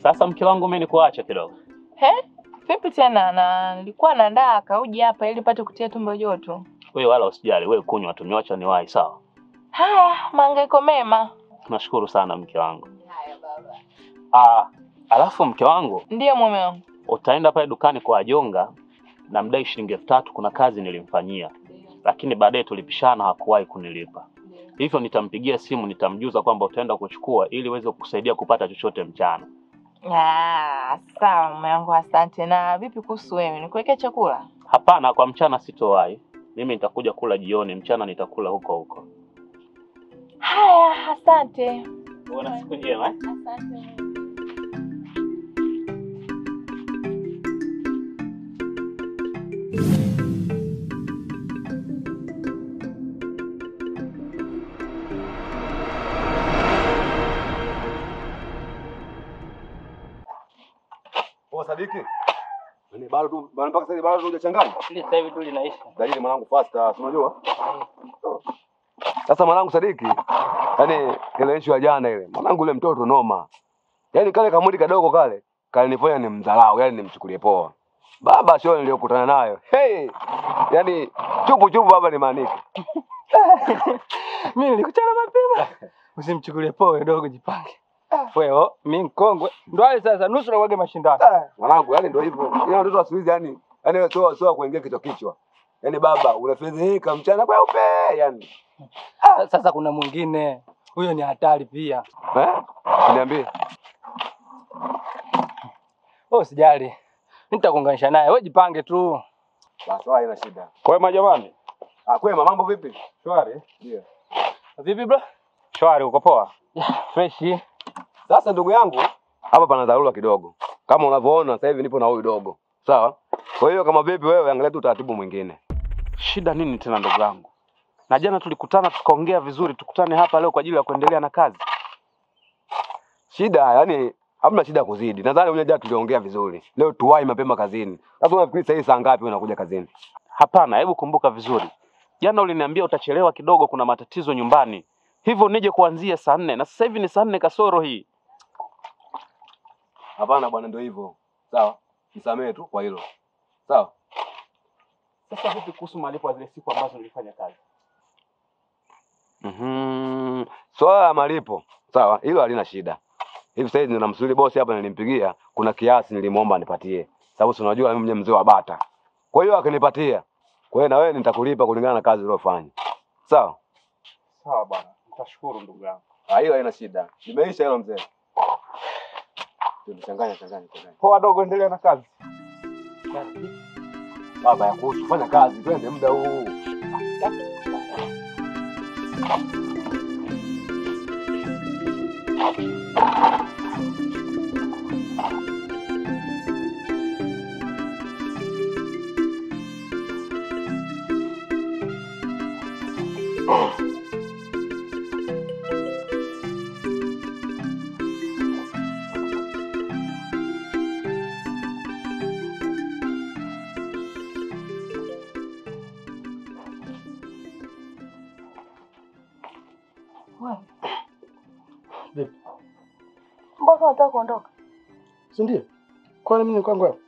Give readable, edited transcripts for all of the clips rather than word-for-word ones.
Sasa mke wangu mimi nikuache kidogo. He? Vipi tena? Na nilikuwa naandaa kauji hapa ili pate kutia tumbo joto. Wewe wala usijali, wewe kunywa tu, niacha niwahi, sawa? Haya, mangaiko mema. Nashukuru sana mke wangu. Haya baba. Alafu mke wangu, Ndiyo mume wangu. Utaenda pale dukani kwa Ajonga na mdai shilingi 3000, kuna kazi nilimfanyia. Lakini baadaye tulipishana, hakuwahi kunilipa. Hivyo nitampigia simu, nitamjuza kwamba utaenda kuchukua ili uweze kukusaidia kupata chochote mchana. Sawa mume wangu, asante. Na vipi kuhusu wewe? Nikuwekea chakula? Hapana, kwa mchana sitowahi. Mimi nitakuja kula jioni, mchana nitakula huko huko. Haya, asante. Uwe siku njema. Asante. Sadiki. Ni bado tu mpaka sasa bado hujachanganya. Ili sasa hivi tu linaisha. Dalili mwanangu faster, unajua? Sasa mwanangu Sadiki, yani ile issue ya jana ile. Mwanangu yule mtoto noma. Yaani kale kamwili kadogo kale, kalinifanya nimdharau, yani nimchukulie poa. Baba sio niliyokutana nayo. Hey! Yaani chupu baba ni maanike. Mimi nilikuchana mapema. Usimchukulie poa dogo, jipange. Wewe mimi mkongwe. Ndio hali sasa nusu na wage mashindano. Mwanangu yani ndio hivyo. Yeye mtoto asuizi yani sio kuingia kichwa. Yaani baba unafedheheka mchana kweupe yani. Sasa kuna mwingine. Huyo ni hatari pia. Niambie. Usijali. Nitakuunganisha naye. Wewe jipange tu. Basi haina shida. Kwema jamani? Kwema, mambo vipi? Shwari. Ndio. Vipi bro? Shwari, uko poa? Fresh. Sasa ndugu yangu, hapa pana dharura kidogo. Kama unavyoona sasa hivi nipo na huyu dogo. Sawa? Kwa hiyo kama vipi wewe angalia tu utaratibu mwingine. Shida nini tena ndugu yangu? Na jana tulikutana tukaongea vizuri, tukutane hapa leo kwa ajili ya kuendelea na kazi. Shida yani hamna shida kuzidi. Nadhani wewe jana tuliongea vizuri. Leo tuwahi mapema kazini. Sasa unafikiri sasa saa ngapi unakuja kazini? Hapana, hebu kumbuka vizuri. Jana uliniambia utachelewa kidogo, kuna matatizo nyumbani. Hivyo nije kuanzia saa 4 na sasa hivi ni saa 4 kasoro hii. Hapana bwana, ndio hivyo. Sawa? Nisamee tu kwa hilo. Sawa? Sasa vipi kuhusu malipo ya zile siku ambazo nilifanya kazi? Swala la malipo, sawa? Hilo halina shida. Hivi sasa ninamsubiri bosi hapa, nilimpigia, kuna kiasi nilimuomba anipatie. Sababu si unajua mimi mwenyewe mzee wa bata. Kwa hiyo akinipatia. Kwa hiyo na wewe nitakulipa kulingana na kazi uliyofanya. Sawa? Sawa bwana. Nitashukuru ndugu yangu. Hiyo haina shida. Nimeisha hilo mzee. Changanya. Poa dogo, endelea na kazi. Baba ya kuhusu fanya kazi, twende muda huu. Mbona unataka kuondoka? Si ndio? Kwani mimi ni kwangu hapa?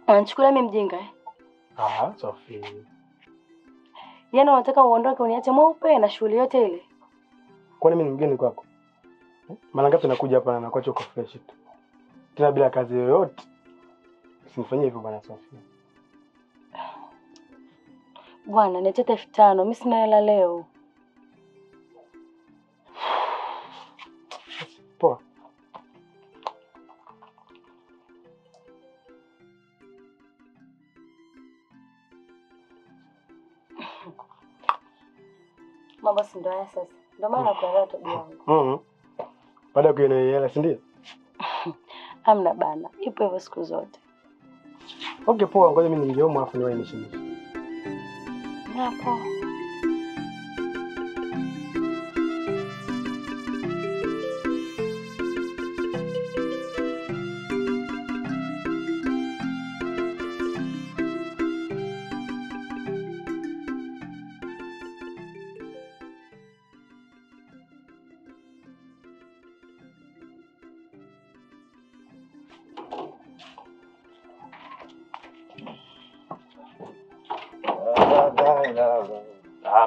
Anachukulia mimi mjinga eh? Sophie. Yaani unataka uondoke uniache mweupe na shughuli yote ile? Kwani mimi ni mgeni kwako? Mara ngapi nakuja hapa na nakuacha uko fresh tu. Tena bila kazi yoyote. Usinifanyie hivyo bwana Sophie. Bwana, niache 5000, mimi sina hela leo. Poa. Mambo si ndio haya sasa. Ndio maana nakuelewa tabia yangu. Baada ya kuiona hela, si ndio? Hamna bana. Ipo hivyo siku zote. Okay, poa, ngoja mimi ningeomba afu niwahi nishimishe. Hapo.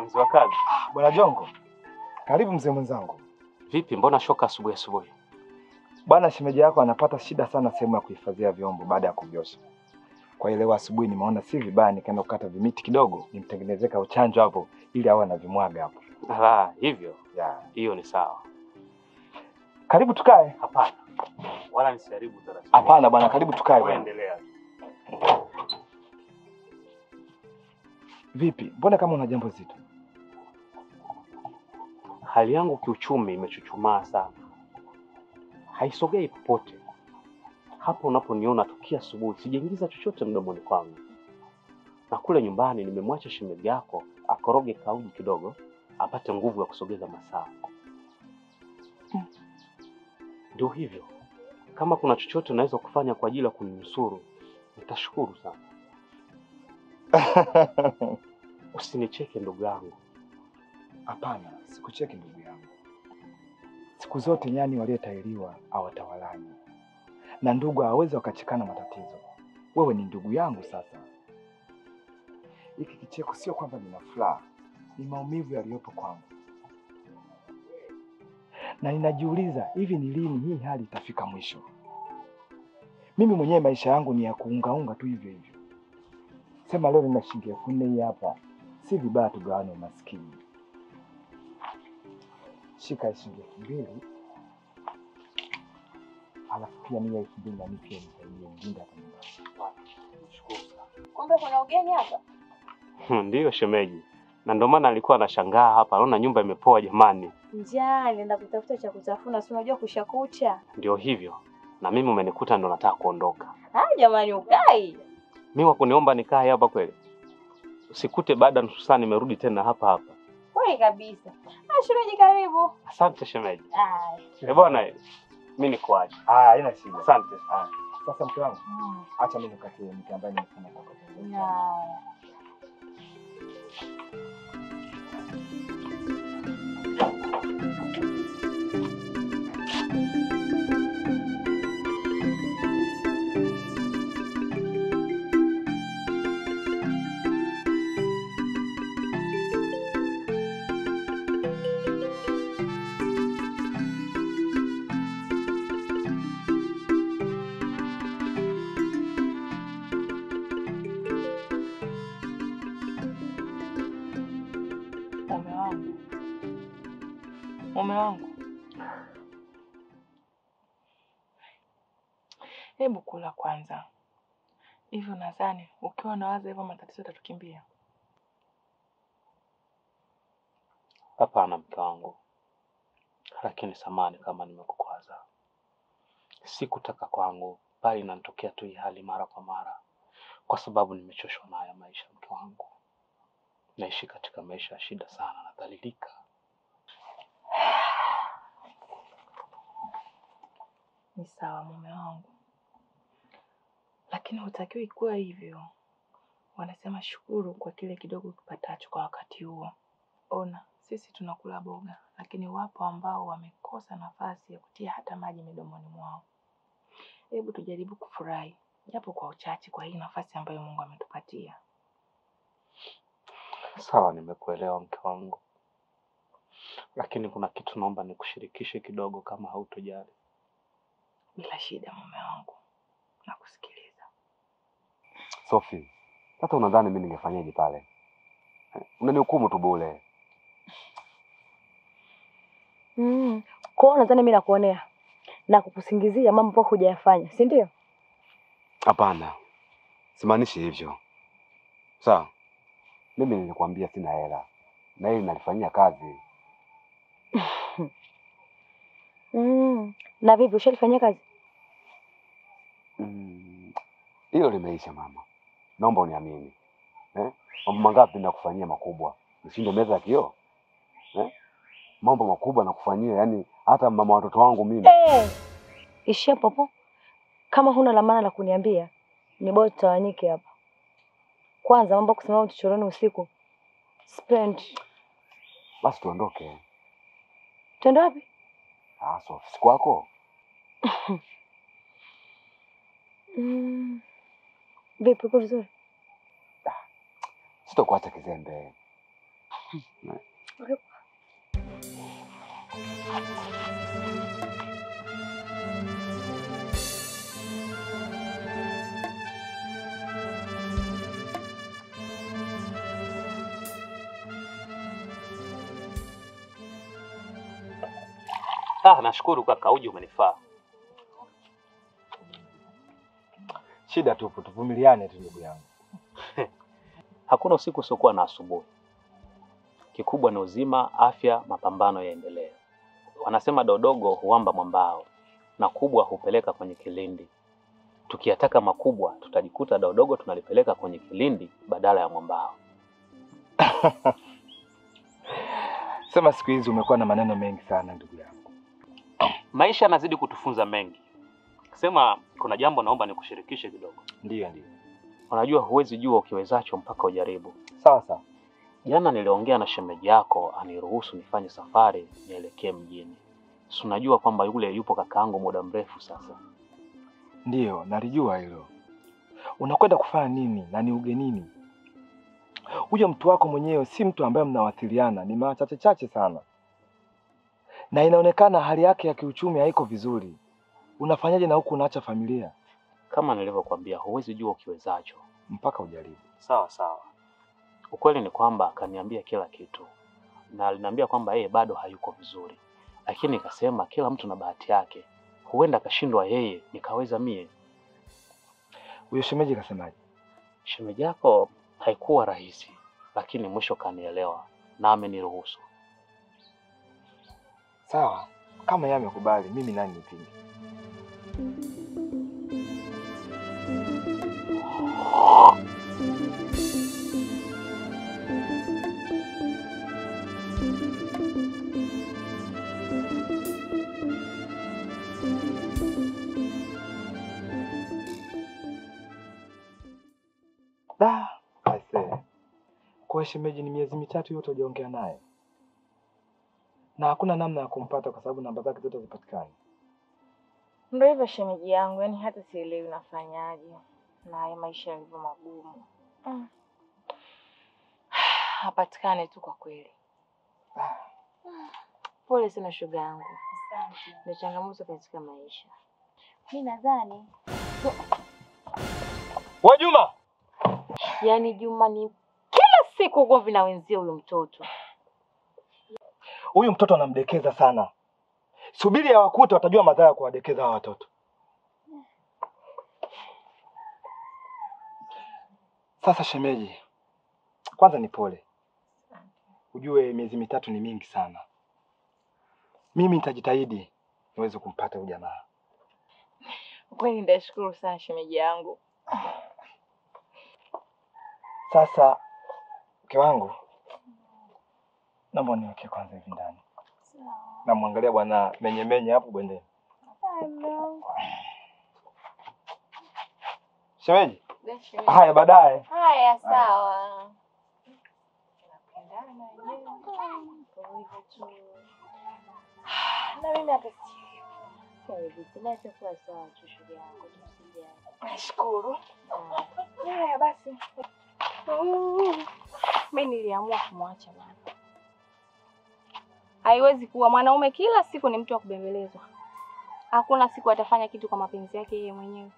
Mzee wa kazi. Bwana Jongo, karibu mzee mwenzangu. Vipi, mbona shoka asubuhi asubuhi? Bwana, shemeji yako anapata shida sana sehemu ya kuhifadhia vyombo baada ya kuviosha. Kwa ile leo asubuhi nimeona si vibaya nikaenda kukata vimiti kidogo nimtengenezeka uchanjo hapo ili awe na vimwaga hapo. Hivyo? Hiyo ni sawa. Karibu tukae. Hapana. Wala nisiharibu taratibu. Hapana bwana, karibu tukae bwana. Endelea. Vipi? Mbona kama una jambo zito? Hali yangu kiuchumi imechuchumaa sana. Haisogei popote. Hapo unaponiona tukia asubuhi sijaingiza chochote mdomoni kwangu. Na kule nyumbani nimemwacha shemeji yako akoroge kauji kidogo apate nguvu ya kusogeza masaa. Ndio hivyo. Kama kuna chochote unaweza kufanya kwa ajili ya kuninusuru, nitashukuru sana. Usinicheke ndugu yangu. Hapana, sikucheki ndugu yangu. Siku zote nyani waliyetailiwa hawatawalani. Na ndugu hawezi wakachekana matatizo. Wewe ni ndugu yangu sasa. Hiki kicheko sio kwamba nina furaha, ni maumivu yaliyopo kwangu. Na ninajiuliza hivi ni lini hii hali itafika mwisho. Mimi mwenyewe maisha yangu ni ya kuungaunga tu hivyo hivyo. Sema leo nina shilingi 4,000 hii hapa. Si vibaya tugawane umaskini. Shika shilingi 2,000. Alafu pia mimi 2,000 na mimi pia nisaidie hapa nyumbani. Shukuru sana. Kumbe kuna ugeni hapa? Ndiyo shemeji. Na ndio maana alikuwa anashangaa hapa, anaona nyumba imepoa jamani. Njaa, nenda kutafuta cha kutafuna, si unajua kushakucha. Ndio hivyo. Na mimi umenikuta ndo nataka kuondoka. Jamani ukai. Mimi wakuniomba nikae hapa kweli? Usikute baada nusu saa nimerudi tena hapa. Kweli kabisa. Shemeji karibu. Asante shemeji. Bwana, mimi nikuache. Haina shida. Asante. Sasa mke wangu, acha mimi nikatie mke ambaye nimefanya kwako. Mume wangu. Hebu kula kwanza. Hivyo nadhani ukiwa unawaza hivyo matatizo yatatukimbia. Hapana mke wangu. Lakini samahani kama nimekukwaza. Sikutaka kwangu, bali inanitokea tu hii hali mara kwa mara. Kwa sababu nimechoshwa na haya maisha mke wangu. Naishi katika maisha ya shida sana, nadhalilika. Ni sawa mume wangu. Lakini hutakiwi kuwa hivyo. Wanasema shukuru kwa kile kidogo kipatacho kwa wakati huo. Ona, sisi tunakula boga, lakini wapo ambao wamekosa nafasi ya kutia hata maji midomoni mwao. Hebu tujaribu kufurahi, japo kwa uchache kwa hii nafasi ambayo Mungu ametupatia. Sawa, nimekuelewa mke wangu. Lakini kuna kitu naomba nikushirikishe kidogo kama hautojali. Bila shida mume wangu. Nakusikiliza. Sophie, hata unadhani mimi ningefanyaje pale? Unanihukumu tu bure. Kwa nadhani mimi nakuonea na kukusingizia mambo ambayo hujayafanya, si ndio? Hapana. Simaanishi hivyo. Sawa. Mimi nilikwambia sina hela. Na hili nalifanyia kazi. Na vipi ushalifanyia kazi? Hilo limeisha mama. Naomba uniamini. Mambo mangapi nakufanyia makubwa? Nishinde meza ya kioo? Mambo makubwa nakufanyia, yani hata mama watoto wangu mimi. Ishia popo. Kama huna la maana la kuniambia, ni bora tutawanyike hapa. Kwanza mambo kusimama tuchoroni usiku. Spend. Basi tuondoke. Twende wapi? So ofisi kwako. Vipi uko vizuri? Sitokuacha kizembe. Nashukuru kaka, uji umenifaa. Shida tupo, tuvumiliane tu ndugu yangu. Hakuna usiku usiokuwa na asubuhi. Kikubwa ni uzima, afya, mapambano yaendelee. Wanasema dodogo huamba mwambao na kubwa hupeleka kwenye kilindi. Tukiyataka makubwa tutajikuta dodogo tunalipeleka kwenye kilindi badala ya mwambao. Sema siku hizi umekuwa na maneno mengi sana ndugu yangu. Maisha yanazidi kutufunza mengi. Sema kuna jambo naomba nikushirikishe kidogo. Ndiyo. Unajua huwezi jua ukiwezacho mpaka ujaribu. Sawa. Jana niliongea na shemeji yako aniruhusu nifanye safari nielekee mjini. Si unajua kwamba yule yupo kakaangu muda mrefu sasa. Ndiyo, nalijua hilo. Unakwenda kufanya nini na ni ugenini? Huyo mtu wako mwenyewe si mtu ambaye mnawasiliana, ni mara chache sana. Na inaonekana hali yake ya kiuchumi haiko vizuri. Unafanyaje na huku unaacha familia? Kama nilivyokuambia huwezi jua ukiwezacho mpaka ujaribu. Sawa. Ukweli ni kwamba akaniambia kila kitu. Na aliniambia kwamba yeye bado hayuko vizuri. Lakini nikasema kila mtu na bahati yake. Huenda akashindwa yeye, nikaweza mie. Huyo shemeji kasemaje? Shemeji yako haikuwa rahisi, lakini mwisho kanielewa na ameniruhusu. Sawa, kama yeye amekubali, mimi nani nipinge? Kwa shemeji ni miezi mitatu yote hujaongea naye. Na hakuna namna ya kumpata kwa sababu namba zake zote hazipatikani. Ndio hivyo shemeji yangu, yani hata sielewi nafanyaje. Na haya maisha yalivyo magumu. Hapatikane tu kwa kweli. Pole sana shoga yangu. Asante. Ndio changamoto katika maisha. Mimi nadhani Wa Juma. Yaani Juma ni kila siku ugomvi na wenzio huyo mtoto. Huyu mtoto anamdekeza sana. Subiri ya wakuta watajua madhara ya kuwadekeza hawa watoto. Sasa shemeji, kwanza ni pole. Ujue miezi mitatu ni mingi sana. Mimi nitajitahidi niweze kumpata huyu jamaa. Kweli ndashukuru sana shemeji yangu. Sasa mke wangu, naomba niweke kwanza hivi ndani. Na muangalia bwana menye hapo bwendeni. Shemeji? Haya baadaye. Haya sawa. Na mimi hata Kinachokuwa sawa tu shughuli yangu tusijali. nashukuru. Haya basi. Mimi niliamua kumwacha bwana. Haiwezi kuwa mwanaume kila siku ni mtu wa kubembelezwa. Hakuna siku atafanya kitu kwa mapenzi yake yeye mwenyewe.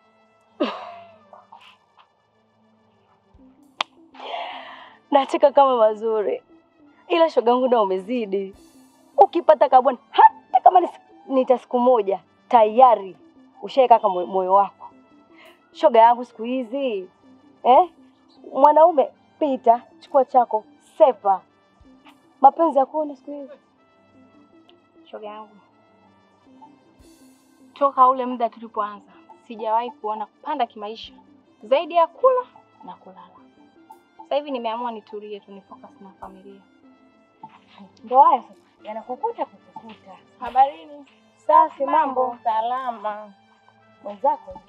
Nacheka kama mazuri. Ila shogangu ndio umezidi. Ukipata kaboni hata kama ni siku moja tayari ushaeka kama moyo wako. Shoga yangu siku hizi mwanaume pita chukua chako sepa. Mapenzi ya kuona siku hizi. Shoga yangu. Toka ule muda tulipoanza sijawahi kuona kupanda kimaisha zaidi ya kula na kulala. Sasa hivi nimeamua nitulie tu ni focus na familia. Ndio haya sasa. Yanakukuta. Habarini? Safi mambo. Salama. Mwenzako?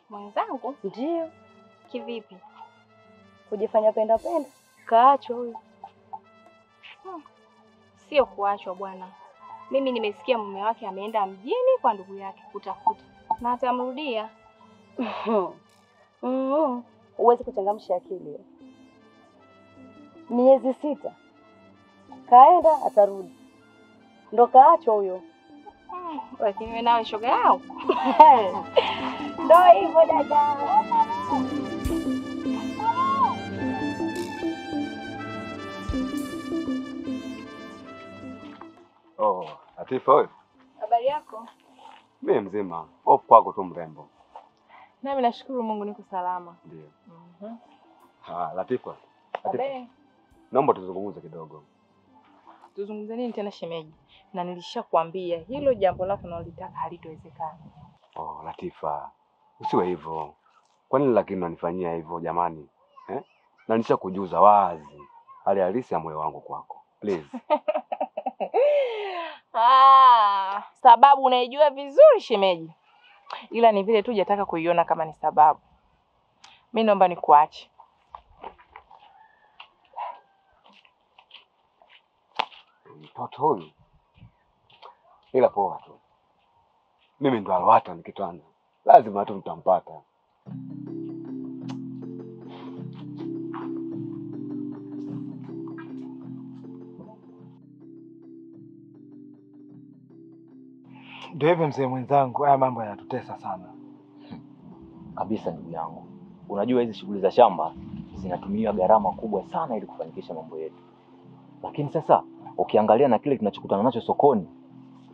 Mwenzangu? Ndio. Kivipi? Kujifanya penda. Kaachwa huyo. Sio kuachwa bwana. Mimi nimesikia mume wake ameenda mjini kwa ndugu yake kutafuta. Na atamrudia. Uweze kuchangamsha akili. miezi 6. Kaenda atarudi. Ndo kaachwa huyo. Lakini wewe nawe shoga yao. Ndo hivyo dada. Oh, Latifa wewe. Habari yako? Mimi mzima. Hofu kwako tu mrembo. Nami nashukuru Mungu niko salama. Ndio. Mhm. Latifa. Abe, Naomba tuzungumze kidogo. tuzungumze nini tena shemeji? Na nilishakwambia hilo jambo lako unalotaka halitowezekana. Oh, Latifa. Usiwe hivyo. Kwa nini lakini unanifanyia hivyo jamani? Na nishakujuza wazi hali halisi ya moyo wangu kwako. Please. Sababu unaijua vizuri shemeji. Ila ni vile tu hujataka kuiona kama ni sababu. Mimi naomba nikuache. Mtoto huyu. Ila poa tu. Mimi ndo alwata nikitanda. Lazima tu mtampata. Ndio hivyo mzee mwenzangu, haya mambo yanatutesa sana. Kabisa ndugu yangu. Unajua hizi shughuli za shamba zinatumia gharama kubwa sana ili kufanikisha mambo yetu. Lakini sasa ukiangalia na kile tunachokutana nacho sokoni,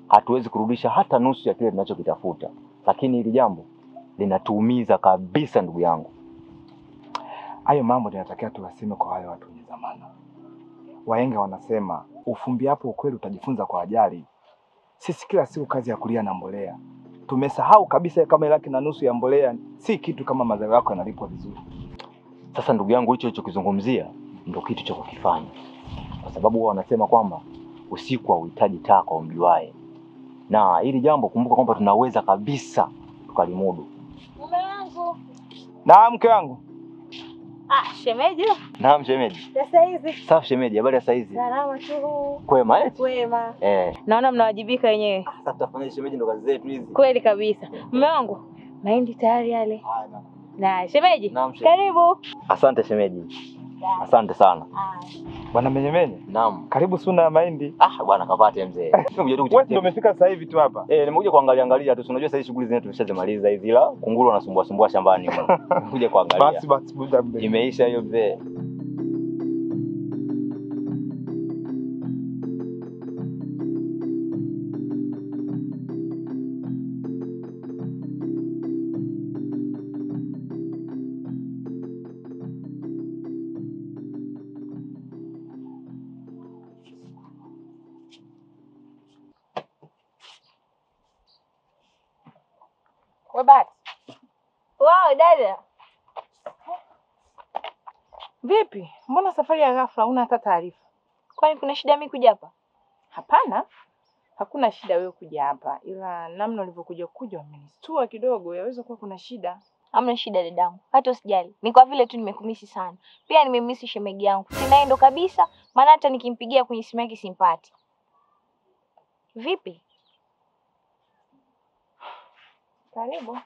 hatuwezi kurudisha hata nusu ya kile tunachokitafuta. Lakini hili jambo linatuumiza kabisa ndugu yangu. Hayo mambo tunatakiwa tuwaseme kwa wale watu wenye dhamana. Wahenga wanasema ufumbi hapo ukweli utajifunza kwa ajali. Sisi kila siku kazi ya kulia na mbolea. Tumesahau kabisa kama laki na nusu ya mbolea si kitu kama mazao yako yanalipwa vizuri. Sasa ndugu yangu, hicho kizungumzia ndio kitu cha kukifanya. Kwa sababu wao wanasema kwamba usiku hauhitaji taa kwa umjuae. Na hili jambo kumbuka kwamba tunaweza kabisa tukalimudu. Mume wangu. Na mke wangu. Shemeji. Naam shemeji. Sasa hizi. Safi shemeji, habari ya saa hizi? Salama tu. Kwema eti? Kwema. Naona mnawajibika wenyewe. Sasa tutafanya shemeji, ndo kazi zetu hizi. Kweli kabisa. Mume wangu, mahindi tayari yale. Na shemeji, Naam, shemeji. karibu. Asante shemeji. Asante sana. Bwana Menyemenye. Naam. Karibu suna ya mahindi. Bwana kapate mzee. Nimekuja tu Wewe ndio umefika sasa hivi tu hapa. nimekuja kuangalia tu. Unajua sasa hizi shughuli zetu tumeshazimaliza hizi, ila kunguru wanasumbua shambani. Nimekuja kuangalia. Basi buda. Imeisha hiyo mzee. Wabati. Wow, dada. Vipi? Mbona safari ya ghafla huna hata taarifa? Kwani kuna shida mimi kuja hapa? Hapana. Hakuna shida wewe kuja hapa. Ila namna ulivyokuja umenistua kidogo. Yaweza kuwa kuna shida. Hamna shida dadangu. Hata usijali. Ni kwa vile tu nimekumisi sana. Pia nimemisi shemegi yangu. Sina ndo kabisa, maana hata nikimpigia kwenye simu yake simpati. Vipi? Karibu.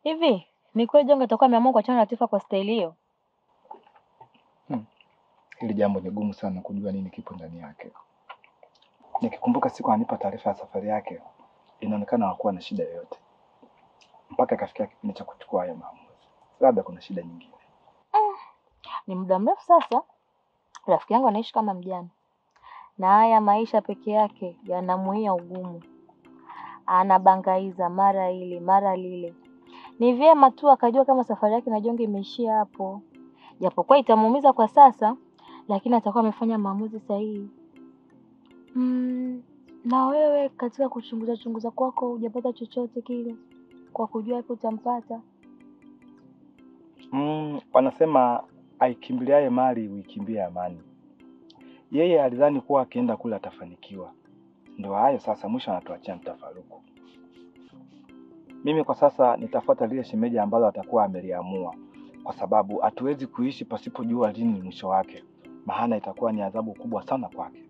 Hivi, ni kweli Jonga atakuwa ameamua kuachana na Latifa kwa staili hiyo? Hili jambo ni gumu sana kujua nini kipo ndani yake. Nikikumbuka siku anipa taarifa ya safari yake, inaonekana hakuwa na shida yoyote. Mpaka kafikia kipindi cha kuchukua hayo maamuzi. Labda kuna shida nyingine. Ni muda mrefu sasa. Rafiki yangu anaishi kama mjane. Na haya maisha peke yake yanamuia ugumu. Anabangaiza mara ile, mara lile. Ni vyema tu akajua kama safari yake na Jonga imeishia hapo. Japokuwa itamuumiza kwa sasa, lakini atakuwa amefanya maamuzi sahihi. Na wewe katika kuchunguza kwako hujapata chochote kile kwa kujua hapo utampata? Wanasema aikimbiliaye mali uikimbie amani. Yeye alidhani kuwa akienda kule atafanikiwa. Ndio hayo sasa, mwisho anatuachia mtafaruku. Mimi kwa sasa nitafuata lile shemeji ambalo atakuwa ameliamua, kwa sababu hatuwezi kuishi pasipojua lini mwisho wake. maana itakuwa ni adhabu kubwa sana kwake.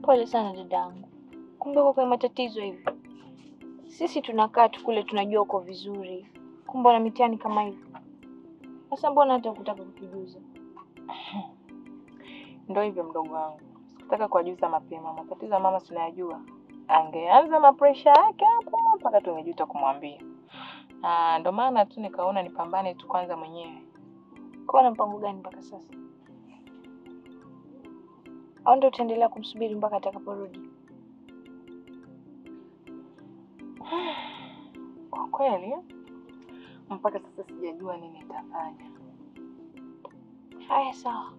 Pole sana dadangu. Kumbe uko kwenye matatizo hivi. Sisi tunakaa tu kule tunajua uko vizuri. Kumbe una mitihani kama hivi. Sasa mbona hata kutaka kutujuza? Ndio hivyo mdogo wangu. Sikutaka kuwajuza mapema. Matatizo ya mama sinayajua. Angeanza mapresha yake hapo mpaka tungejuta kumwambia. Ndio maana tu nikaona nipambane tu kwanza mwenyewe. Kwa na mpango gani mpaka sasa? Au ndio utaendelea kumsubiri mpaka atakaporudi? Kwa kweli mpaka sasa sijajua nini nitafanya. Haya sawa.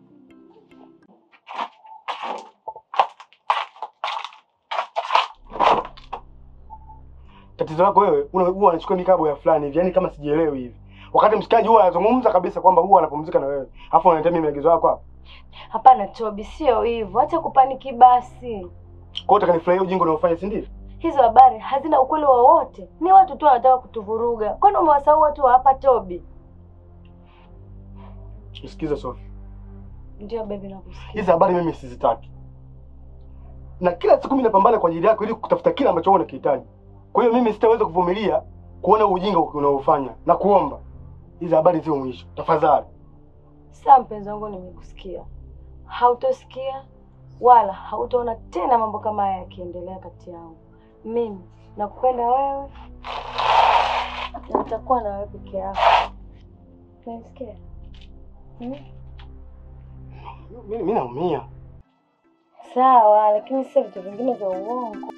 Tatizo lako wewe, huwa unachukua mikabo ya fulani hivi, yani kama sijielewi hivi. Wakati mshikaji huwa anazungumza kabisa kwamba huwa anapumzika na wewe. Alafu unaniletea mimi maagizo yako hapa. Hapana Tobi, sio hivyo. Acha kupaniki basi. Kwa hiyo utakanifurahia ujinga unaofanya, si ndio? Hizo habari hazina ukweli wowote. Ni watu tu wanataka kutuvuruga. Kwani umewasahau watu wa hapa Tobi? Usikize Sophie. Ndio baby, nakusikia. Hizo habari mimi sizitaki. Na kila siku mimi napambana kwa ajili yako ili kutafuta kile ambacho wewe unakihitaji. Kwa hiyo mimi sitaweza kuvumilia kuona ujinga unaofanya na kuomba hizo habari ziwe mwisho. Tafadhali. Sasa mpenzi wangu, nimekusikia. Hautosikia wala hautaona tena mambo kama haya yakiendelea kati yangu. Mimi nakupenda wewe. Na nitakuwa na wewe peke yako. Unasikia? Mimi naumia. Sawa, lakini sasa vitu vingine vya uongo.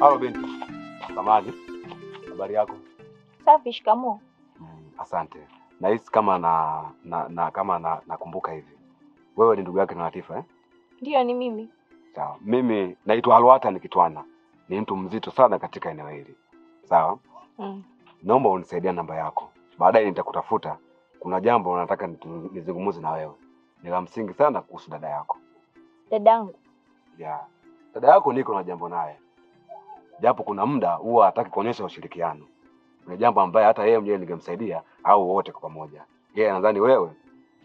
Halo binti. Samahani. Habari yako? Safi, shikamoo. Asante. Nahisi kama nakumbuka hivi. Wewe ni ndugu yake na Latifa eh? Ndio, ni mimi. Sawa. Mimi naitwa Halwata Nikitwana. Ni mtu mzito sana katika eneo hili. Sawa? Naomba unisaidie namba yako. Baadaye nitakutafuta. Kuna jambo nataka nizungumze na wewe. Ni la msingi sana kuhusu dada yako. Dadangu? Yeah. Dada yako niko na jambo naye. Japo kuna muda huwa hataki kuonyesha ushirikiano. Ni jambo ambaye hata yeye mwenyewe ningemsaidia au wote kwa pamoja. Yeye nadhani wewe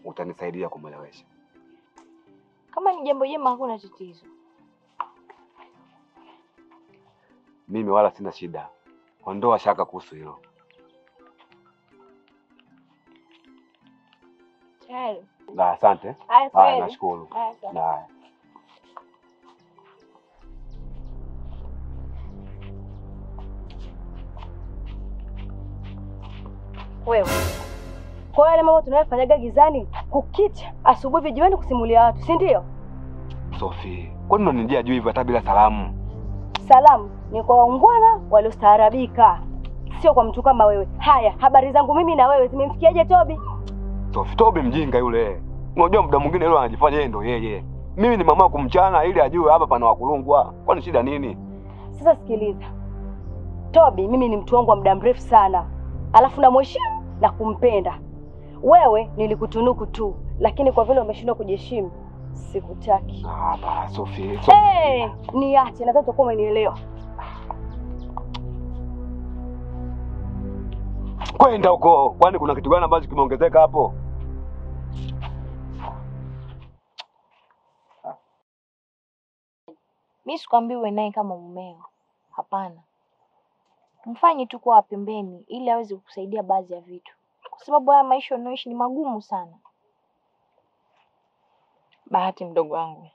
utanisaidia kumwelewesha. Kama ni jambo jema hakuna tatizo. Mimi wala sina shida. Ondoa shaka kuhusu hilo. Tayari. Na asante. Haya, nashukuru. Haya. Haya. Wewe. Kwa hiyo yale mambo tunayofanyaga gizani, kukicha, asubuhi vijiweni kusimulia watu, si ndio? Sophie, kwani unanijia juu hivyo hata bila salamu? Salamu ni kwa waungwana waliostaarabika, sio kwa mtu kama wewe. Haya, habari zangu mimi na wewe zimemfikiaje Tobi? Sophie, Tobi mjinga yule. Unajua muda mwingine yule anajifanya yeye ndio yeye. Mimi ni mama kumchana ili ajue hapa pana wakulungwa. Kwani shida nini? Sasa sikiliza. Tobi mimi ni mtu wangu wa muda mrefu sana. Alafu namheshimu na kumpenda. Wewe nilikutunuku tu, lakini kwa vile umeshindwa kujiheshimu, sikutaki. Hapa Sophie. Niache, nadhani utakuwa umenielewa. Kwenda huko. Kwani kuna kitu gani ambacho kimeongezeka hapo? Mimi sikwambii uwe naye kama mumeo. Hapana. Mfanye tu kwa pembeni ili aweze kukusaidia baadhi ya vitu. Kwa sababu haya maisha unayoishi ni magumu sana. Bahati mdogo wangu.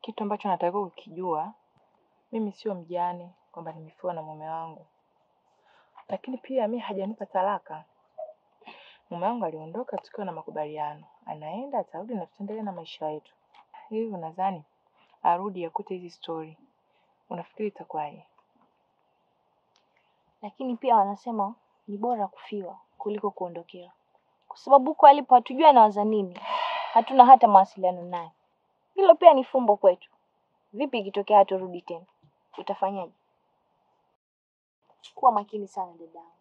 Kitu ambacho nataka ukijua, mimi sio mjane kwamba nimefiwa na mume wangu. Lakini pia mimi hajanipa talaka. Mume wangu aliondoka tukiwa na makubaliano. Anaenda atarudi na tutaendelea na maisha yetu. Hivi nadhani arudi akute hizi story. Unafikiri itakuwaje? Lakini pia wanasema ni bora kufiwa kuliko kuondokewa. Kwa sababu huko alipo hatujui anawaza nini. hatuna hata mawasiliano naye. Hilo pia ni fumbo kwetu. Vipi ikitokea haturudi tena? Utafanyaje? Kuwa makini sana dadangu.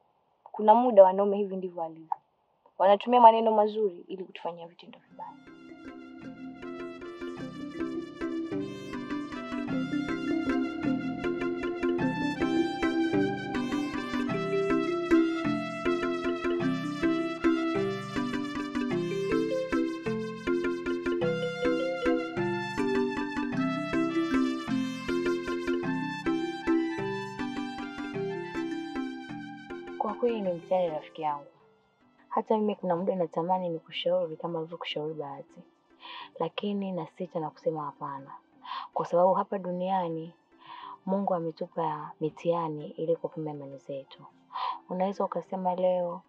Kuna muda wanaume hivi ndivyo walivyo. Wanatumia maneno mazuri ili kutufanyia vitendo vibaya. Kwa kweli ni mtihani rafiki yangu. Hata mimi kuna muda natamani nikushauri kama alivyokushauri Bahati. Lakini nasita na kusema hapana. Kwa sababu hapa duniani Mungu ametupa mitihani ili kupima imani zetu. Unaweza ukasema leo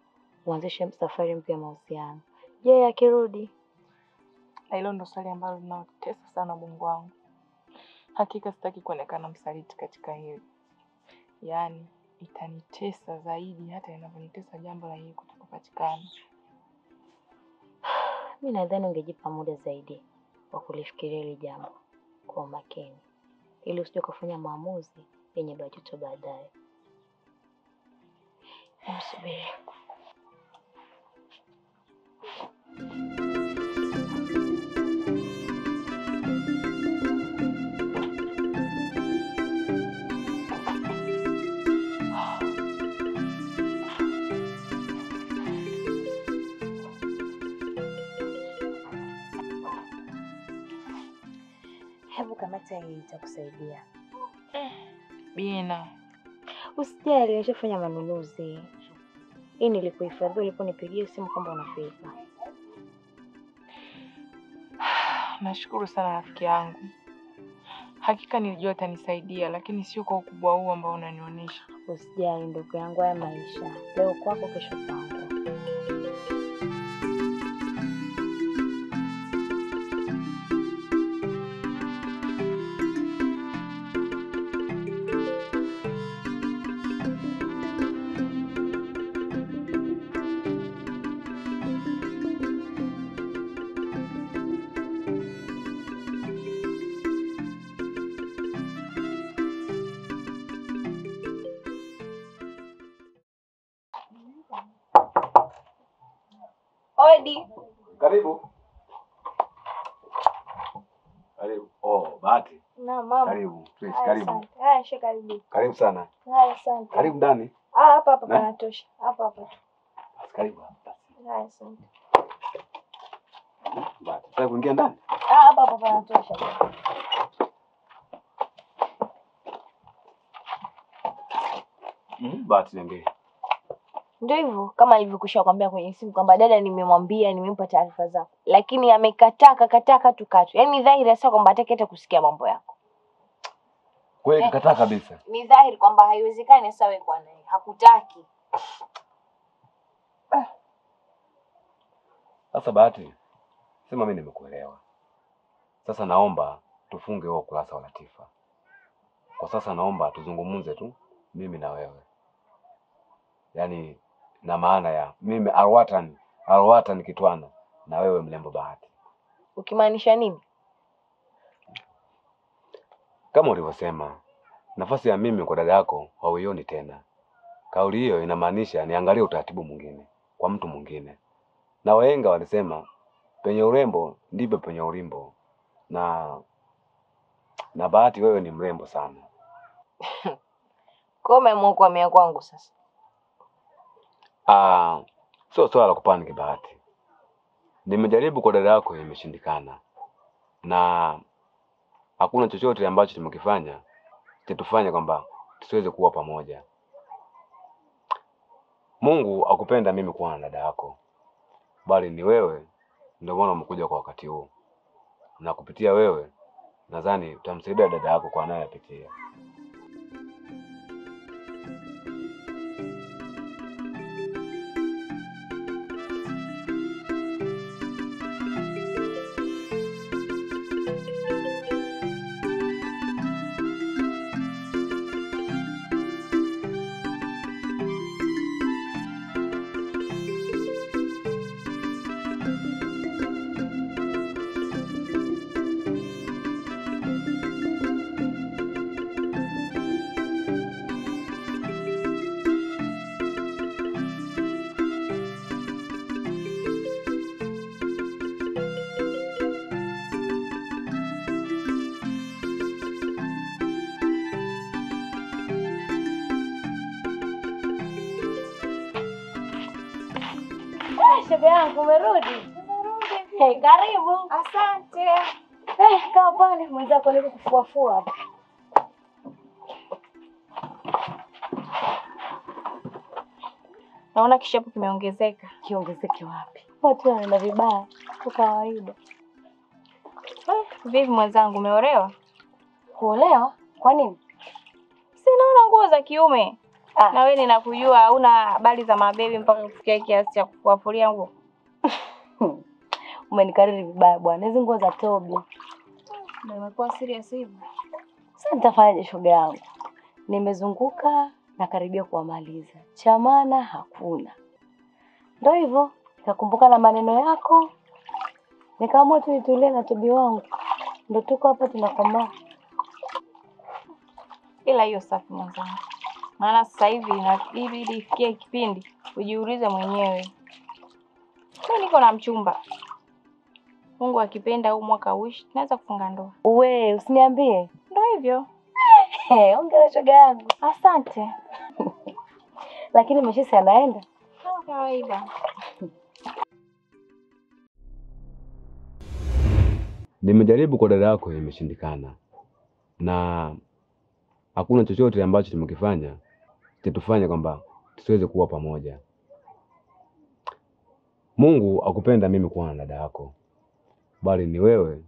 uanzishe safari mpya ya mahusiano. Je, akirudi? Hilo ndo swali ambalo linatesa sana Mungu wangu. Hakika sitaki kuonekana msaliti katika hili. Yaani itanitesa zaidi hata inavyonitesa jambo la yeye kutokupatikana. Mimi nadhani ungejipa muda zaidi wa kulifikiria hili jambo kwa umakini ili usije kufanya maamuzi yenye majuto baadaye. Msubiri. Hebu kamata hii itakusaidia. Bina, Usijali, nishafanya manunuzi. Hii nilikuhifadhia uliponipigia simu kwamba unafika. nashukuru sana rafiki yangu. Hakika nilijua atanisaidia, lakini sio kwa ukubwa huu ambao unanionyesha. Usijali ndugu yangu, haya maisha. Leo kwako, kesho kwangu. Odi. Karibu. Karibu. Oh, Bahati. Na mama. Karibu. Please, karibu. Haya, shika karibu. Karibu sana. Haya, asante. Karibu ndani. Hapa panatosha. Hapa tu. Karibu. Haya, asante. Bahati, unataka kuingia ndani? Hapa panatosha. Bahati, niambie. Ndio hivyo, kama nilivyokusha kwambia kwenye simu kwamba dada nimemwambia nimempa taarifa zako, lakini amekataa tukatu. Yaani dhahiri sasa kwamba hataki hata kusikia mambo yako. Kweli kakataa kabisa. Ni dhahiri kwamba haiwezekani sasa wewe kwa naye. Hakutaki. Sasa Bahati, sema mimi nimekuelewa. Sasa naomba tufunge huo ukurasa wa Latifa. Kwa sasa naomba tuzungumze tu mimi na wewe. Yaani na maana ya mimi Arwatan Kitwana na wewe mlembo Bahati. Ukimaanisha nini? Kama ulivyosema, nafasi ya mimi kwa dada yako hauioni tena. Kauli hiyo inamaanisha niangalie utaratibu mwingine kwa mtu mwingine. Na wahenga walisema penye urembo ndipo penye ulimbo. Na Bahati, wewe ni mrembo sana. Kome mko mia kwangu sasa. Sio swala la kupaniki Bahati. Nimejaribu kwa dada yako, imeshindikana. Na hakuna chochote ambacho tumekifanya kitufanya kwamba tusiweze kuwa pamoja. Mungu akupenda mimi kuwa na dada yako, bali ni wewe ndio maana umekuja kwa wakati huu. Na kupitia wewe nadhani utamsaidia dada yako kwa anayopitia. Shoga yangu umerudi? Nimerudi. Karibu. Asante. Kaa pale mwenzako niko kufuafua hapa. Naona kishapu kimeongezeka. Kiongezeke wapi? Watu wanaenda vibaya kwa kawaida. Vipi mwenzangu, umeolewa? Kuolewa? Kwa nini? Si naona nguo za kiume. Na wewe ninakujua hauna habari za mabebi mpaka kufikia kiasi cha kuwafulia nguo. Umenikariri vibaya bwana. Hizo nguo za Tobi. Ndio imekuwa serious hivi. Sasa nitafanyaje shoga yangu? Nimezunguka na karibia kuwamaliza. Cha maana hakuna. Ndio hivyo, nikakumbuka na maneno yako. Nikaamua tu nitulie na Tobi wangu. Ndio tuko hapa tunakomaa. Ila hiyo safi mwenzangu. Maana sasa hivi inabidi ifikie kipindi ujiulize mwenyewe. Mimi niko na mchumba. Mungu akipenda huu mwaka uishi, tunaweza kufunga ndoa. Uwe, usiniambie. Ndio hivyo. Hongera shoga yangu. Asante. Lakini Meshisi anaenda? Kama kawaida. Nimejaribu kwa dada yako imeshindikana. Na hakuna chochote ambacho tumekifanya kitufanya kwamba tusiweze kuwa pamoja. Mungu akupenda mimi kuwa na dada yako. Bali ni wewe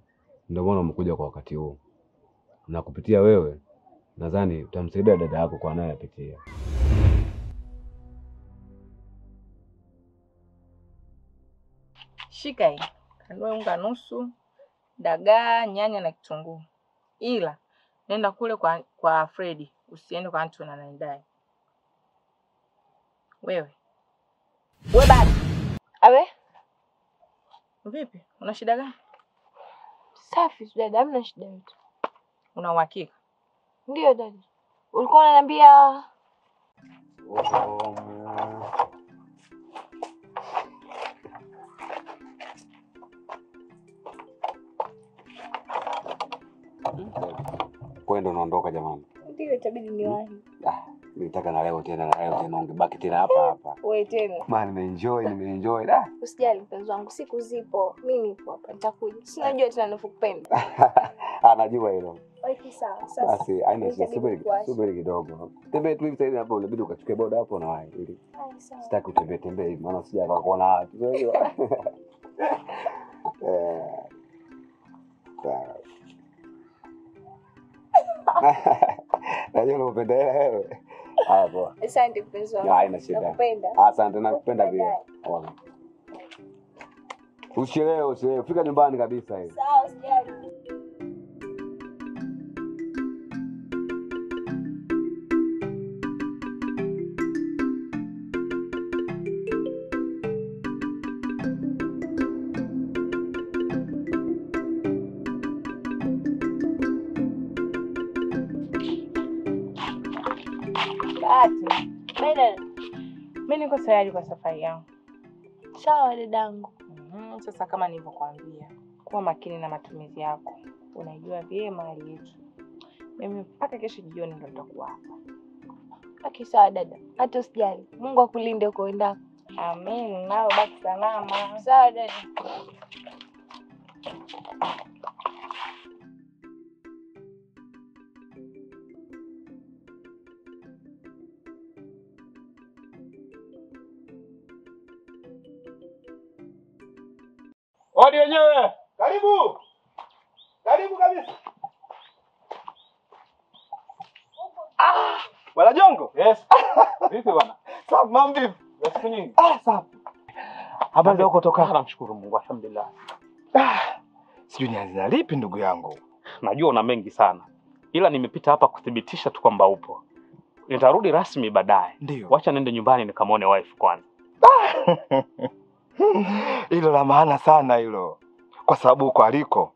ndio maana umekuja kwa wakati huu. Na kupitia wewe nadhani utamsaidia dada yako kwa anayopitia. Shika hii. Kanunue unga nusu, dagaa, nyanya na kitunguu. Ila nenda kule kwa Fredi, usiende kwa Anton anaendai. Wewe bado. Awe? Vipi? Una shida gani? Safi dada, hamna shida yote. Una uhakika? Ndio dada. Ulikuwa unaniambia Kwa ndo naondoka jamani. ndio itabidi niwahi. Nitaka na leo tena ungebaki tena hapa. Wewe tena. Man, nimeenjoy. Usijali mpenzi wangu, siku zipo. Mimi nipo hapa, nitakuja. Sinajua tena ninakupenda. Najua hilo. Basi sawa. Sasa. Basi haina shida, subiri kidogo. Tembea tu hivi sasa hapo, unabidi ukachukue boda hapo na wahi ili. Sawa. Sitaki utembee hivi maana sija kuona watu. Sio hiyo. Najua unapenda wewe. Haya poa. Asante mpenzi wangu. Haina shida. Nakupenda. Asante, nakupenda pia. Usichelewe, fika nyumbani kabisa hivi. Sawa, usijali. Mimi niko tayari kwa safari yangu. Sawa dadangu. Sasa kama nilivyokuambia, kuwa makini na matumizi yako. Unaijua vyema hali yetu. Mimi mpaka kesho jioni ndo nitakuwa hapa. Okay, sawa dada. Hata usijali. Mungu akulinde uko endako. Amen. Nao baki salama. Sawa dada. Hodi wenyewe. Karibu. Karibu kabisa. Bwana Jongo? Yes. Vipi bwana? Safi, mambo vipi? Siku nyingi. Safi. Habari za huko toka? Namshukuru Mungu, alhamdulillah. Sijui nianze na lipi ndugu yangu. Najua una mengi sana. Ila nimepita hapa kuthibitisha tu kwamba upo. Nitarudi rasmi baadaye. Ndio. Wacha nende nyumbani nikamwone wife kwanza. Hilo la maana sana hilo. Kwa sababu uko aliko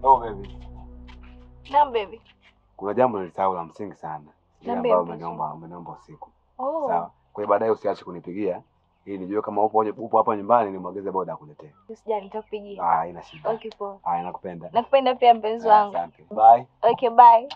Oh baby. Na baby. Kuna jambo nilisahau la msingi sana. Ile Niambie, ambalo mpenzi. umeniomba usiku. Oh. Sawa. Kwa hiyo baadaye usiache kunipigia ili nijue kama upo hapa nyumbani nimwageze boda akuletee. Usijali nitakupigia. Haina shida. Okay, poa. Nakupenda. Nakupenda pia mpenzi wangu. Asante. Bye. Okay, bye.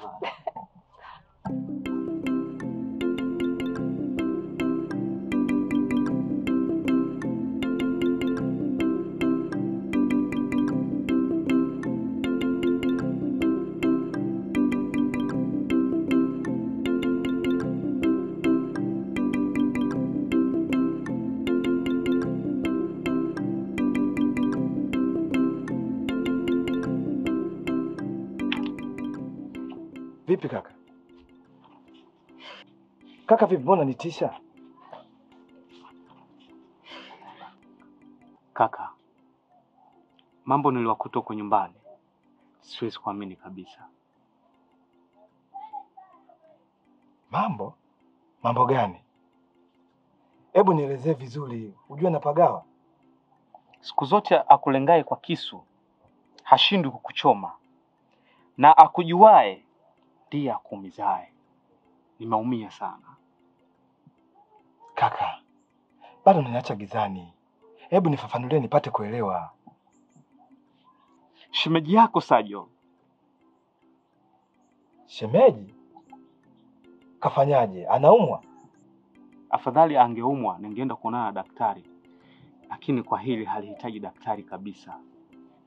Vipi kaka? Kaka vipi, mbona nitisha? Kaka, mambo niliwakuta huko nyumbani siwezi kuamini kabisa. Mambo gani? Hebu nielezee vizuri, ujue napagawa. Siku zote akulengaye kwa kisu hashindwi kukuchoma, na akujuae ndiye akuumizaye. Nimeumia sana. Kaka, bado unaniacha gizani. Hebu nifafanulie nipate kuelewa. Shemeji yako Sajo. Shemeji? Kafanyaje? Anaumwa? Afadhali angeumwa ningeenda kuonana na daktari, lakini kwa hili halihitaji daktari kabisa.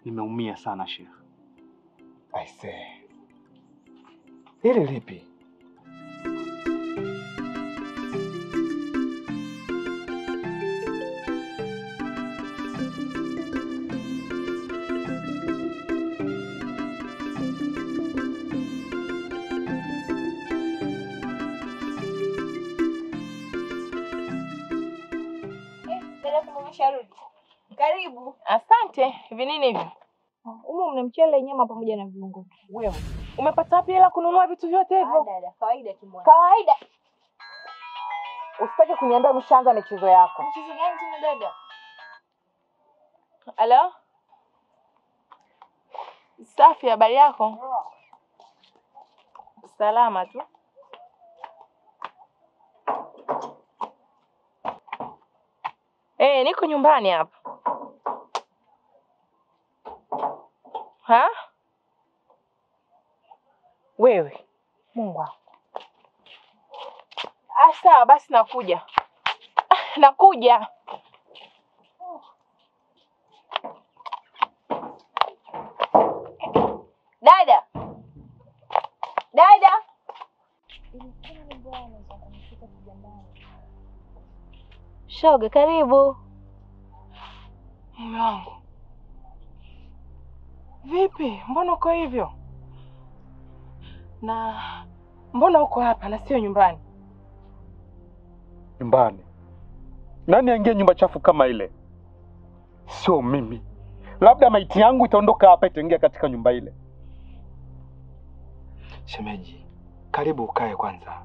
Nimeumia sana Sheikh. Aisee. Hili lipi? Karibu. Asante. Hivi nini hivi? Humu mna mchele, nyama pamoja na viungo. Wewe umepata wapi hela kununua vitu vyote hivyo? Dada, kawaida tu mwana. Kawaida. Usitake kuniambia umeshaanza michezo yako. Mchezo gani tena dada? Halo? Safi, habari yako? Salama tu. Niko nyumbani hapa. Ha? Wewe. Mungu wangu. Sawa basi nakuja. Nakuja. Dada. Dada. Shoga, karibu. Mume wangu. Vipi? Mbona uko hivyo? Na mbona uko hapa na sio nyumbani? Nyumbani? Nani aingie nyumba chafu kama ile? Sio mimi. Labda maiti yangu itaondoka hapa itaingia katika nyumba ile. Shemeji, karibu ukae kwanza.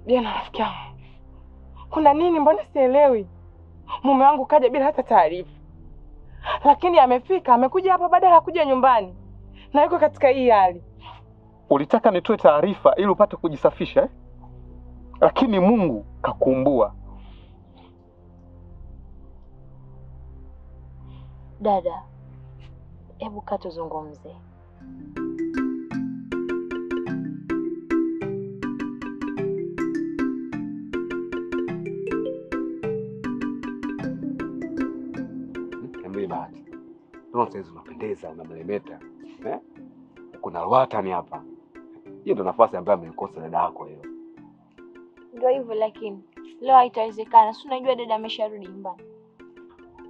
Diana rafiki yangu. Kuna nini, mbona sielewi? Mume wangu kaja bila hata taarifa. Lakini amefika, amekuja hapa badala ya kuja nyumbani. Na yuko katika hii hali. Ulitaka nitoe taarifa ili upate kujisafisha eh? Lakini Mungu kakuumbua. Dada, hebu kaa tuzungumze. Niambie Bahati. Ndio sasa unapendeza, unameremeta. Kuna Rwatani hapa. Hiyo ndio nafasi ambayo ameikosa dada yako hiyo. Ndio hivyo, lakini leo haitawezekana. Si unajua dada amesharudi nyumbani.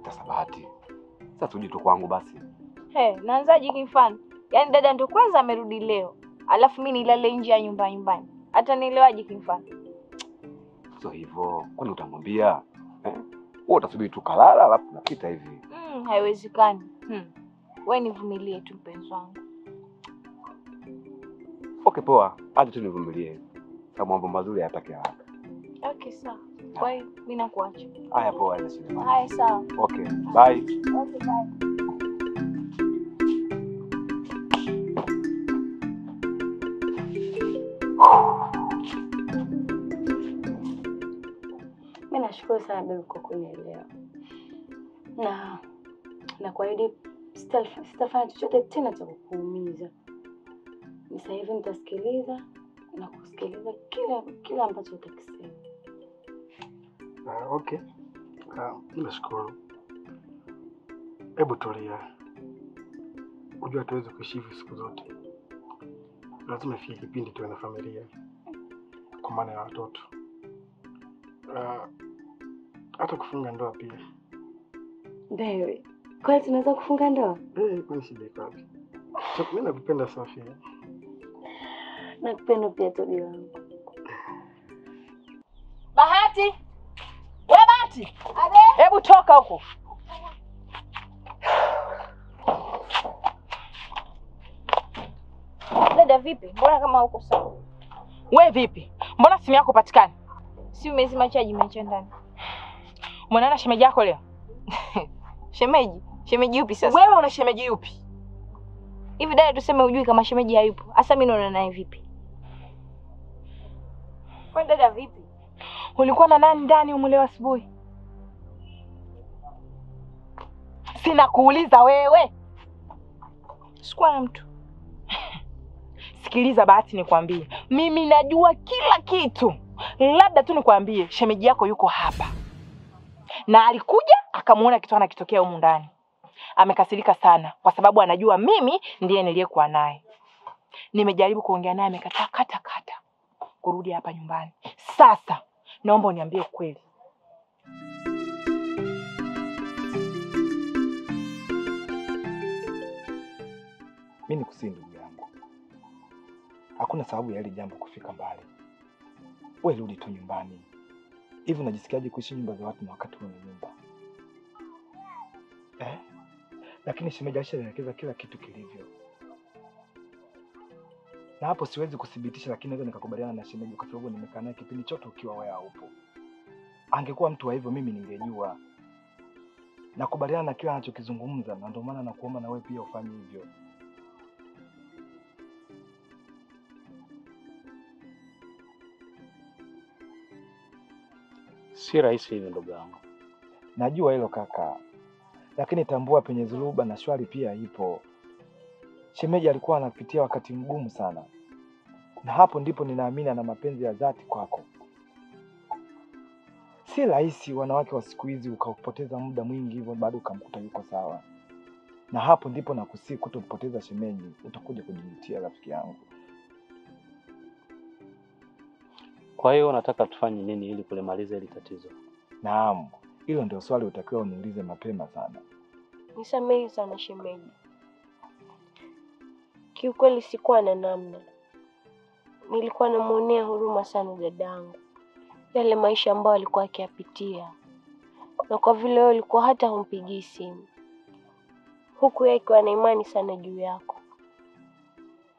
Sasa Bahati. Sasa tuje tu kwangu basi. Naanzaje kimfano? Yaani dada ndio kwanza amerudi leo. Alafu mimi nilale nje ya nyumbani. Hata nielewaje kimfano? Sio hivyo. Kwani utamwambia? Wewe utasubiri tukalala alafu napita hivi. Haiwezekani. Wewe nivumilie tu mpenzi wangu. Okay poa. Acha tu nivumilie. Kama mambo mazuri hayataki haraka. Okay sawa. Kwa hiyo mimi nakuacha. Haya poa, ina shida. Haya sawa. Okay. Bye. Okay bye. Nashukuru sana baby kwa kunielewa. Na kuahidi sitafanya chochote tena cha kukuumiza. Sasa hivi nitasikiliza na kusikiliza kila ambacho utakisema. Okay. Nashukuru. Hebu tulia. Unajua tuweze kuishi hivi siku zote. Lazima ifike kipindi tuwe na familia. Kwa maana ya watoto. Hata kufunga ndoa pia. Baby, kwa hiyo tunaweza kufunga ndoa? Kwani shida iko wapi? Mimi nakupenda Sofia. Nakupenda pia Tobi wangu. Bahati! We Bahati! Hebu toka huko. Dada vipi? Mbona kama huko sawa? We vipi? Mbona simu yako patikani? Si umezima chaji imeacha ndani. Umeona shemeji yako leo? Shemeji? Shemeji yupi sasa? Wewe una shemeji yupi? Hivi dada tuseme hujui kama shemeji hayupo. Hasa mimi naona naye vipi? Kwa dada vipi? Ulikuwa na nani ndani humu leo asubuhi? Sina kuuliza wewe. Sikuwa na mtu. Sikiliza Bahati nikwambie. Mimi najua kila kitu. Labda tu nikwambie shemeji yako yuko hapa. Na alikuja akamuona kitu anakitokea humu ndani. Amekasirika sana kwa sababu anajua mimi ndiye niliyekuwa naye. Nimejaribu kuongea naye amekataa kata kurudi hapa nyumbani. Sasa naomba uniambie ukweli. Mimi nikusii ndugu yangu. Hakuna sababu ya hili jambo kufika mbali. Wewe rudi tu nyumbani. Hivi unajisikiaje kuishi nyumba za watu na wakati wewe ni nyumba? Lakini shemeji alishaelekeza kila kitu kilivyo. Na hapo siwezi kudhibitisha, lakini naweza nikakubaliana na shemeji kwa sababu nimekaa naye kipindi chote ukiwa wewe haupo. Angekuwa mtu wa hivyo mimi ningejua. Nakubaliana na kila anachokizungumza na ndio maana nakuomba na wewe pia ufanye hivyo. Si rahisi hivi ndugu yangu. Najua hilo kaka. Lakini tambua penye dhuluba na shwari pia ipo. Shemeji alikuwa anapitia wakati mgumu sana. Na hapo ndipo ninaamini ana mapenzi ya dhati kwako. Si rahisi wanawake wa siku hizi ukapoteza muda mwingi hivyo bado ukamkuta yuko sawa. Na hapo ndipo nakusii kutopoteza shemeji, utakuja kujijutia rafiki yangu. Kwa hiyo unataka tufanye nini ili kulimaliza hili tatizo? Naam, hilo ndio swali utakiwa uniulize mapema sana. Nisamehe sana shemeji. Kiukweli sikuwa na namna. Nilikuwa namuonea huruma sana dadangu. Yale maisha ambayo alikuwa akiyapitia. Na kwa vile wewe ulikuwa hata humpigii simu. Huku yeye akiwa na imani sana juu yako.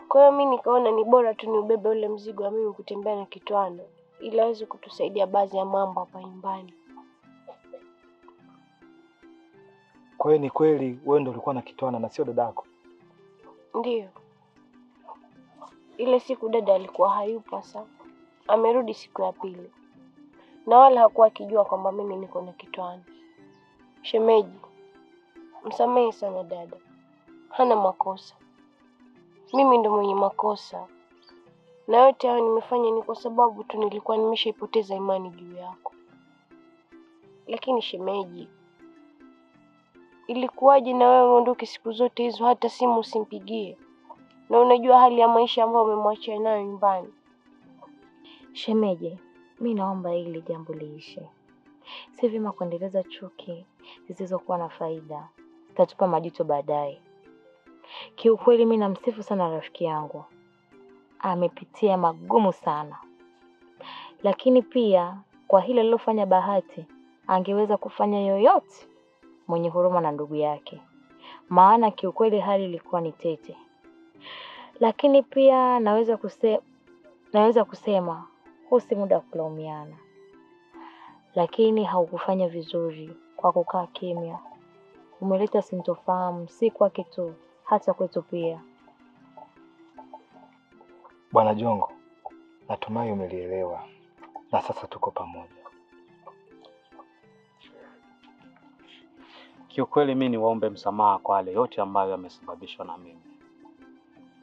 Kwa hiyo mimi nikaona ni bora tu niubebe ule mzigo wa mimi kutembea na Kitwana ili aweze kutusaidia baadhi ya mambo hapa nyumbani. Kwa hiyo ni kweli wewe ndio ulikuwa na Kitwana na sio dadako? Ndiyo. Ile siku dada alikuwa hayupo sasa. Amerudi siku ya pili. Na wala hakuwa akijua kwamba mimi niko na Kitwana. Shemeji, msamehe sana dada. Hana makosa. Mimi ndo mwenye makosa. Na yote hayo nimefanya ni kwa sababu tu nilikuwa nimeshaipoteza imani juu yako. Lakini shemeji, ilikuwaje na wewe uondoke siku zote hizo hata simu usimpigie? Na unajua hali ya maisha ambayo umemwachia nayo nyumbani. Shemeji, mimi naomba hili jambo liishe. Si vyema kuendeleza chuki zisizokuwa na faida. Zitatupa majuto baadaye. Kiukweli mimi namsifu sana rafiki yangu. Amepitia magumu sana. Lakini pia kwa hilo alilofanya Bahati, angeweza kufanya yoyote mwenye huruma na ndugu yake. Maana kiukweli hali ilikuwa ni tete. Lakini pia naweza kusema huu si muda wa kulaumiana. Lakini haukufanya vizuri kwa kukaa kimya. Umeleta sintofahamu si kwake tu, hata kwetu pia. Bwana Jongo, natumai umelielewa. Na sasa tuko pamoja. Kiukweli mimi niwaombe msamaha kwa yale yote ambayo yamesababishwa na mimi.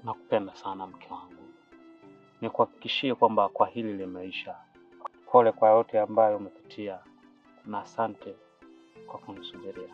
Nakupenda sana mke wangu. Nikuhakikishie kwamba kwa hili limeisha. Pole kwa yote ambayo umepitia na asante kwa kunisubiria.